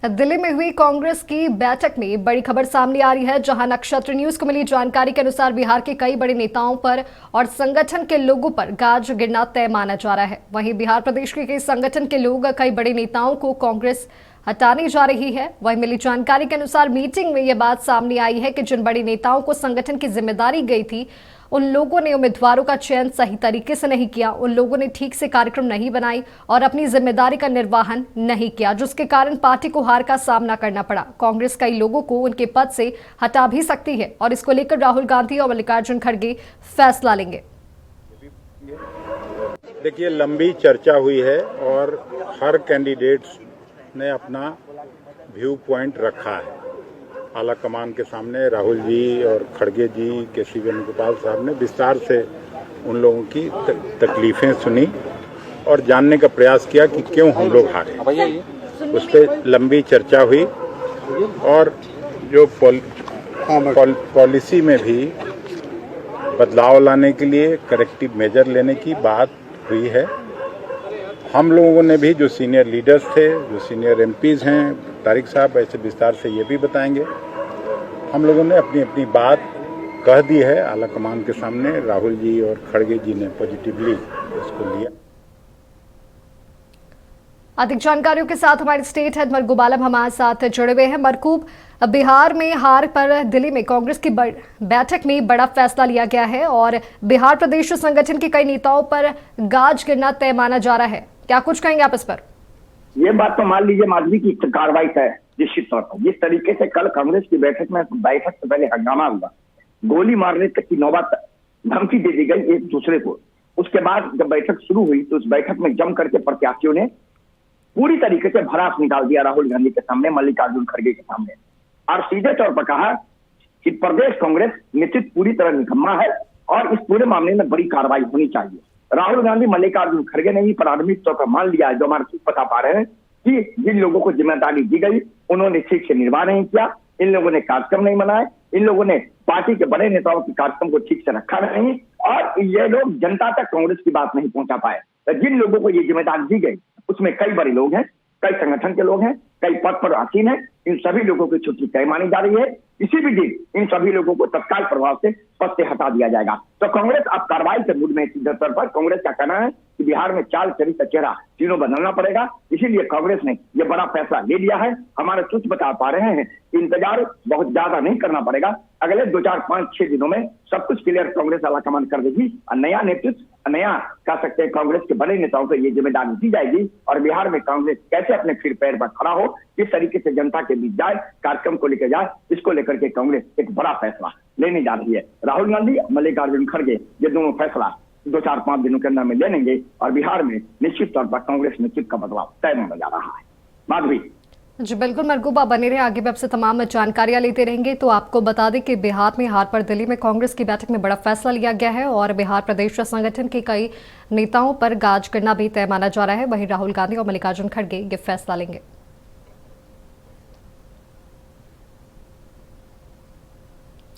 दिल्ली में हुई कांग्रेस की बैठक में बड़ी खबर सामने आ रही है, जहां नक्षत्र न्यूज को मिली जानकारी के अनुसार बिहार के कई बड़े नेताओं पर और संगठन के लोगों पर गाज गिरना तय माना जा रहा है। वहीं बिहार प्रदेश के कई संगठन के लोग कई बड़े नेताओं को कांग्रेस हटाने जा रही है। वहीं मिली जानकारी के अनुसार मीटिंग में यह बात सामने आई है कि जिन बड़े नेताओं को संगठन की जिम्मेदारी गई थी, उन लोगों ने उम्मीदवारों का चयन सही तरीके से नहीं किया, उन लोगों ने ठीक से कार्यक्रम नहीं बनाई और अपनी जिम्मेदारी का निर्वहन नहीं किया, जिसके कारण पार्टी को हार का सामना करना पड़ा। कांग्रेस कई लोगों को उनके पद से हटा भी सकती है और इसको लेकर राहुल गांधी और मल्लिकार्जुन खड़गे फैसला लेंगे। देखिए, लंबी चर्चा हुई है और हर कैंडिडेट्स ने अपना व्यू पॉइंट रखा है। आला कमान के सामने राहुल जी और खड़गे जी, केसी वेणुगोपाल साहब ने विस्तार से उन लोगों की तकलीफें सुनी और जानने का प्रयास किया कि क्यों हम लोग हारे। उस पर लंबी चर्चा हुई और जो पॉलिसी में भी बदलाव लाने के लिए करेक्टिव मेजर लेने की बात हुई है। हम लोगों ने भी, जो सीनियर लीडर्स थे, जो सीनियर एमपीज हैं, तारिक साहब ऐसे विस्तार से ये भी बताएंगे, हम लोगों ने अपनी अपनी बात कह दी है आला कमान के सामने। राहुल जी और खड़गे जी ने पॉजिटिवली इसको लिया। अधिक जानकारियों के साथ हमारे स्टेट हेड मरकूब आलम हमारे साथ जुड़े हुए हैं। मरकूब, बिहार में हार पर दिल्ली में कांग्रेस की बैठक में बड़ा फैसला लिया गया है और बिहार प्रदेश संगठन के कई नेताओं पर गाज गिरना तय माना जा रहा है। क्या कुछ कहेंगे आप इस पर? ये बात तो मान लीजिए माधवी की कार्रवाई है निश्चित तौर पर। जिस तरीके से कल कांग्रेस की बैठक से पहले हंगामा हुआ, गोली मारने तक की नौबत धमकी दे दी गई एक दूसरे को। उसके बाद जब बैठक शुरू हुई तो उस बैठक में जम करके प्रत्याशियों ने पूरी तरीके से भड़ास निकाल दिया राहुल गांधी के सामने, मल्लिकार्जुन खड़गे के सामने, और सीधे तौर पर कहा कि प्रदेश कांग्रेस निश्चित पूरी तरह निकम्मा है और इस पूरे मामले में बड़ी कार्रवाई होनी चाहिए। राहुल गांधी, मल्लिकार्जुन खड़गे ने ही प्राथमिक तौर पर मान लिया है, जो हमारे खुद बता पा रहे हैं, कि जिन लोगों को जिम्मेदारी दी गई उन्होंने ठीक से निर्वाह नहीं किया, इन लोगों ने कार्यक्रम नहीं बनाए, इन लोगों ने पार्टी के बड़े नेताओं के कार्यक्रम को ठीक से रखा नहीं और ये लोग जनता तक कांग्रेस की बात नहीं पहुंचा पाए। तो जिन लोगों को ये जिम्मेदारी दी गई उसमें कई बड़े लोग हैं, कई संगठन के लोग हैं, कई पद पर आसीन हैं। इन सभी लोगों की छुट्टी तय मानी जा रही है। किसी भी दिन इन सभी लोगों को तत्काल प्रभाव से पद से हटा दिया जाएगा। तो कांग्रेस अब कार्रवाई के मूड में। सीधे तौर पर कांग्रेस का कहना है कि बिहार में चाल, चरित्र, चेहरा तीनों बदलना पड़ेगा, इसीलिए कांग्रेस ने यह बड़ा फैसला ले लिया है। हमारे सूत्र बता पा रहे हैं, इंतजार बहुत ज्यादा नहीं करना पड़ेगा। अगले 2, 4, 5, 6 दिनों में सब कुछ क्लियर कांग्रेस आलाकमान कर देगी और नया नेतृत्व, नया कह सकते हैं कांग्रेस के बड़े नेताओं को ये जिम्मेदारी दी जाएगी और बिहार में कांग्रेस कैसे अपने फिर पैर पर खड़ा हो, किस तरीके से जनता के बीच जाए, कार्यक्रम को लेकर जाए, इसको लेकर के कांग्रेस एक बड़ा फैसला लेने जा रही है। राहुल गांधी, मल्लिकार्जुन खड़गे ये दोनों फैसला 2, 4, 5 दिनों के अंदर में ले लेंगे और बिहार में निश्चित तौर पर कांग्रेस में चिप का बदलाव तय होने जा रहा है। माधवी जी बिल्कुल मरकूब, आप बने रहे, आगे भी आपसे तमाम जानकारियां लेते रहेंगे। तो आपको बता दें कि बिहार में हार पर दिल्ली में कांग्रेस की बैठक में बड़ा फैसला लिया गया है और बिहार प्रदेश संगठन के कई नेताओं पर गाज करना भी तय माना जा रहा है। वहीं राहुल गांधी और मल्लिकार्जुन खड़गे ये फैसला लेंगे।